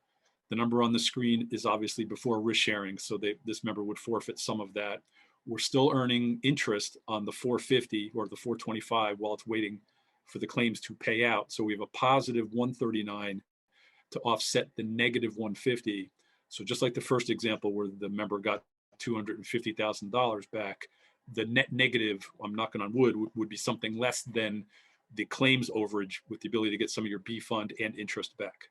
The number on the screen is obviously before risk sharing, so this member would forfeit some of that. We're still earning interest on the 450 or the 425 while it's waiting for the claims to pay out. So we have a positive 139 to offset the negative 150. So just like the first example where the member got $250,000 back, the net negative, I'm knocking on wood, would be something less than the claims overage with the ability to get some of your B fund and interest back.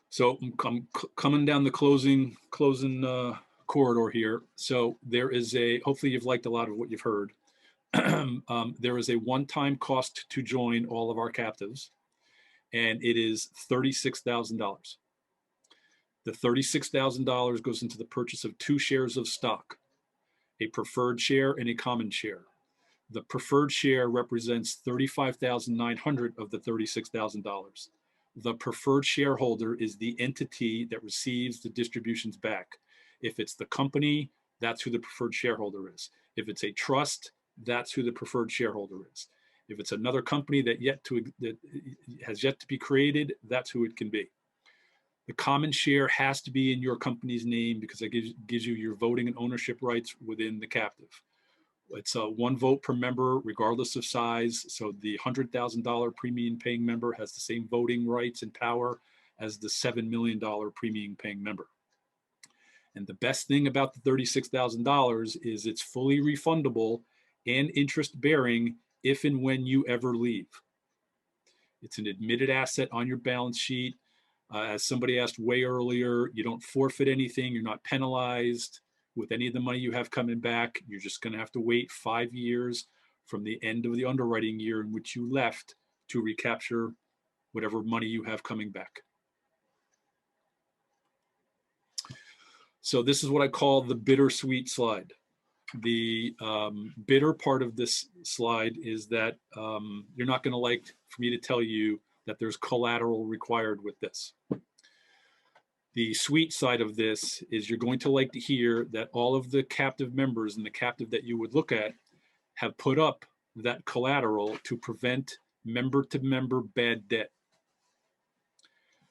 So I'm coming down the closing corridor here. So there is hopefully you've liked a lot of what you've heard. There is a one-time cost to join all of our captives, and it is $36,000. The $36,000 goes into the purchase of 2 shares of stock, a preferred share and a common share. The preferred share represents $35,900 of the $36,000. The preferred shareholder is the entity that receives the distributions back. If it's the company, that's who the preferred shareholder is. If it's a trust, that's who the preferred shareholder is. If it's another company that has yet to be created, that's who it can be. The common share has to be in your company's name because it gives you your voting and ownership rights within the captive. It's 1 vote per member, regardless of size. So the $100,000 premium paying member has the same voting rights and power as the $7 million premium paying member. And the best thing about the $36,000 is it's fully refundable and interest bearing if and when you ever leave. It's an admitted asset on your balance sheet. As somebody asked way earlier, you don't forfeit anything. You're not penalized with any of the money you have coming back. You're just going to have to wait 5 years from the end of the underwriting year in which you left to recapture whatever money you have coming back. So this is what I call the bittersweet slide. The bitter part of this slide is that you're not going to like for me to tell you that there's collateral required with this. The sweet side of this is you're going to like to hear that all of the captive members and the captive that you would look at have put up that collateral to prevent member-to-member bad debt.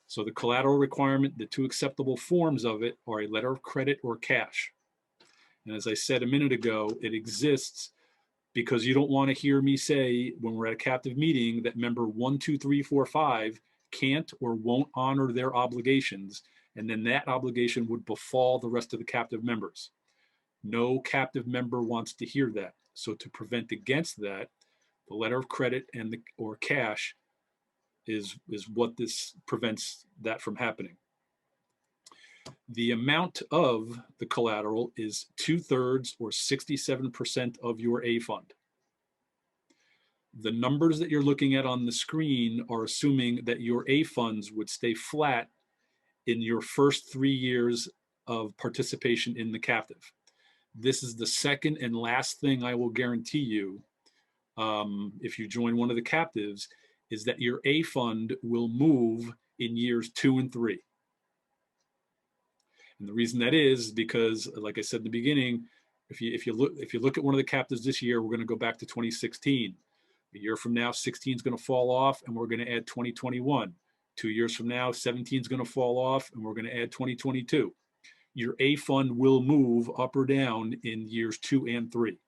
So the collateral requirement, the 2 acceptable forms of it are a letter of credit or cash. And as I said a minute ago, it exists because you don't want to hear me say when we're at a captive meeting that member 1, 2, 3, 4, 5 can't or won't honor their obligations, and then that obligation would befall the rest of the captive members. No captive member wants to hear that. So to prevent against that, the letter of credit and or cash is what this prevents that from happening. The amount of the collateral is 2/3 or 67% of your A fund. The numbers that you're looking at on the screen are assuming that your A funds would stay flat in your first 3 years of participation in the captive. This is the second and last thing I will guarantee you if you join one of the captives is that your A fund will move in years 2 and 3. And the reason that is because, like I said in the beginning, if you look at one of the captives this year, we're going to go back to 2016. A year from now, 16 is going to fall off, and we're going to add 2021. 2 years from now, 17 is going to fall off, and we're going to add 2022. Your A fund will move up or down in years 2 and 3.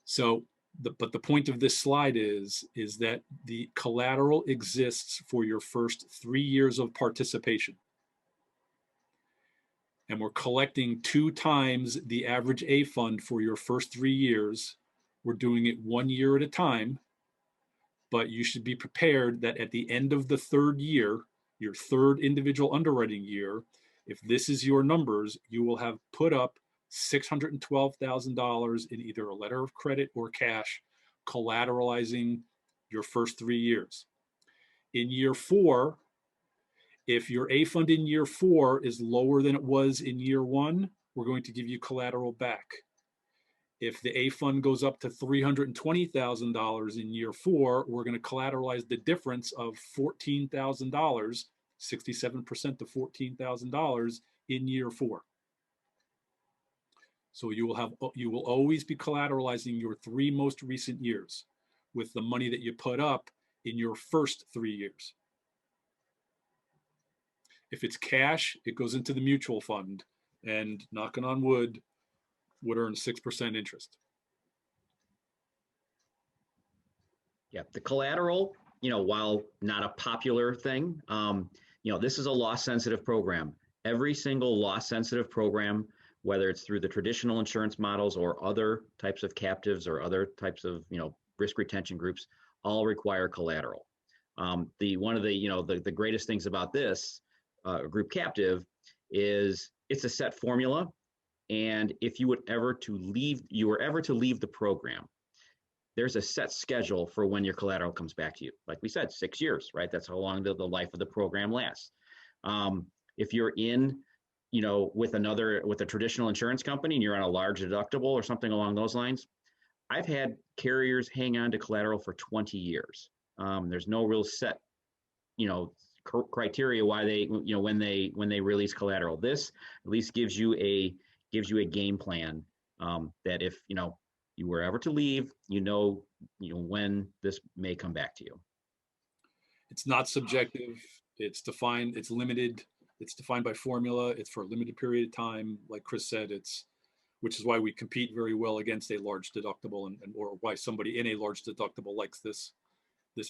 So, but the point of this slide is that the collateral exists for your first 3 years of participation. And we're collecting 2 times the average A fund for your first 3 years. We're doing it 1 year at a time, but you should be prepared that at the end of the 3rd year, your 3rd individual underwriting year, if this is your numbers, you will have put up $612,000 in either a letter of credit or cash, collateralizing your first 3 years. In year 4, if your A fund in year 4 is lower than it was in year 1, we're going to give you collateral back. If the A fund goes up to $320,000 in year 4, we're going to collateralize the difference of $14,000, 67% to $14,000 in year 4. So you will always be collateralizing your 3 most recent years with the money that you put up in your first 3 years. If it's cash, it goes into the mutual fund, and knocking on wood, would earn 6% interest.
Yeah, the collateral, while not a popular thing, this is a loss-sensitive program. Every single loss-sensitive program, whether it's through the traditional insurance models or other types of captives or other types of, risk retention groups, all require collateral. One of the the greatest things about this group captive is it's a set formula. And if you were ever to leave the program, there's a set schedule for when your collateral comes back to you. Like we said, 6 years, right? That's how long the life of the program lasts. If you're in, with a traditional insurance company and you're on a large deductible or something along those lines, I've had carriers hang on to collateral for 20 years. There's no real set, criteria why they, when they release collateral. This at least gives you a game plan that if, you were ever to leave, when this may come back to you.
It's not subjective. It's defined. It's limited. It's defined by formula. It's for a limited period of time. Like Chris said, which is why we compete very well against a large deductible, or why somebody in a large deductible likes this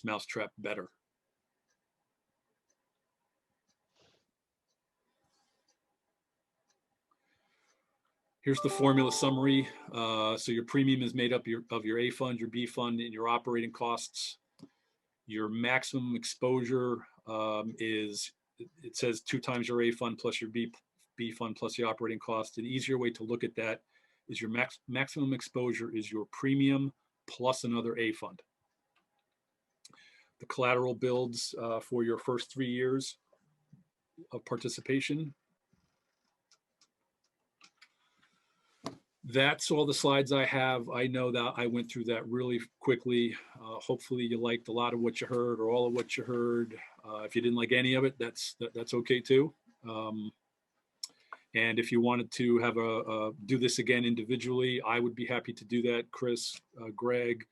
mousetrap better. Here's the formula summary. So your premium is made up of your A fund, your B fund, and your operating costs. Your maximum exposure is, it says 2 times your A fund plus your B fund plus the operating cost. An easier way to look at that is your maximum exposure is your premium plus another A fund. The collateral builds for your first 3 years of participation. That's all the slides I have. I know that I went through that really quickly. Hopefully you liked a lot of what you heard or all of what you heard. If you didn't like any of it, that's okay too. And if you wanted to have do this again individually, I would be happy to do that. Chris, Greg,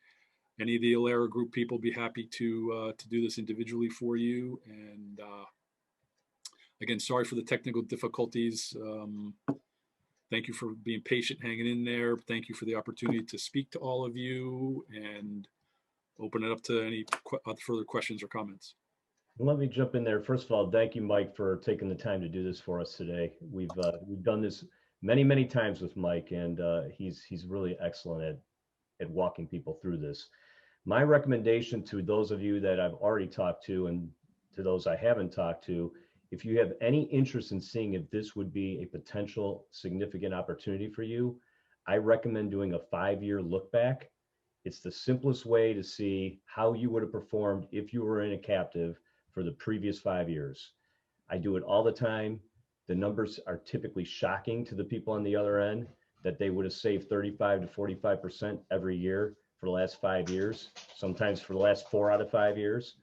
any of the Alera group people be happy to do this individually for you. And again, sorry for the technical difficulties. Thank you for being patient, hanging in there. Thank you for the opportunity to speak to all of you and open it up to any further questions or comments.
Let me jump in there. First of all, thank you, Mike, for taking the time to do this for us today. We've done this many times with Mike, and he's really excellent at walking people through this. My recommendation to those of you that I've already talked to and to those I haven't talked to, if you have any interest in seeing if this would be a potential significant opportunity for you, I recommend doing a 5-year look back. It's the simplest way to see how you would have performed if you were in a captive for the previous 5 years. I do it all the time. The numbers are typically shocking to the people on the other end, that they would have saved 35 to 45% every year for the last 5 years, sometimes for the last 4 out of 5 years.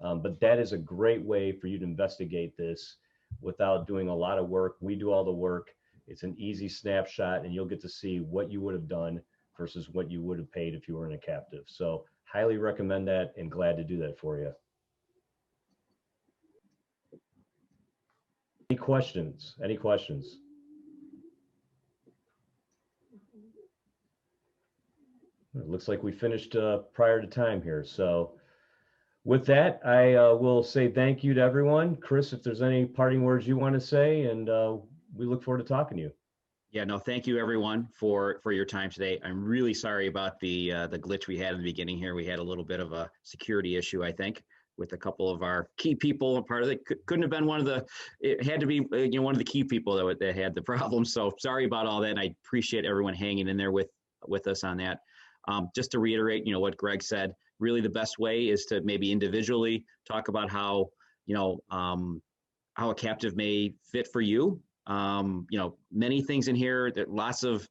But that is a great way for you to investigate this without doing a lot of work. We do all the work. It's an easy snapshot, and you'll get to see what you would have done versus what you would have paid if you were in a captive. So highly recommend that, and glad to do that for you. Any questions? Any questions? It looks like we finished prior to time here. So with that, I will say thank you to everyone. Chris, if there's any parting words you want to say, and we look forward to talking to you.
Yeah, no, thank you everyone for your time today. I'm really sorry about the glitch we had in the beginning here. We had a little bit of a security issue, I think, with a couple of our key people. Part of it couldn't have been it had to be one of the key people that had the problem. So sorry about all that. And I appreciate everyone hanging in there with us on that. Just to reiterate, what Greg said, really the best way is to maybe individually talk about how a captive may fit for you. Many things in here, that lots of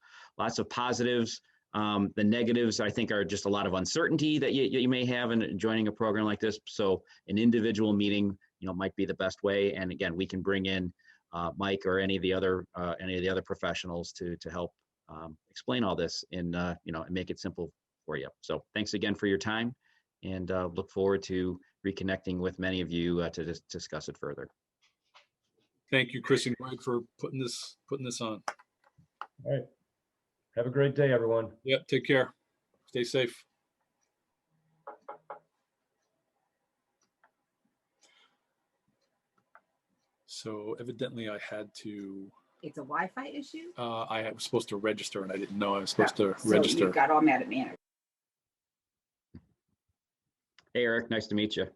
positives. The negatives, I think, are just a lot of uncertainty that you may have in joining a program like this. So an individual meeting, might be the best way. And again, we can bring in Mike or any of the other professionals to help explain all this and make it simple for you. So thanks again for your time, and look forward to reconnecting with many of you to discuss it further.
Thank you, Chris and Greg, for putting this on.
All right. Have a great day, everyone.
Yep. Take care. Stay safe. So evidently I had to.
It's a Wi-Fi issue?
I was supposed to register, and I didn't know I was supposed to
So
register.
you've got automatic manager.
Hey, Eric, nice to meet you.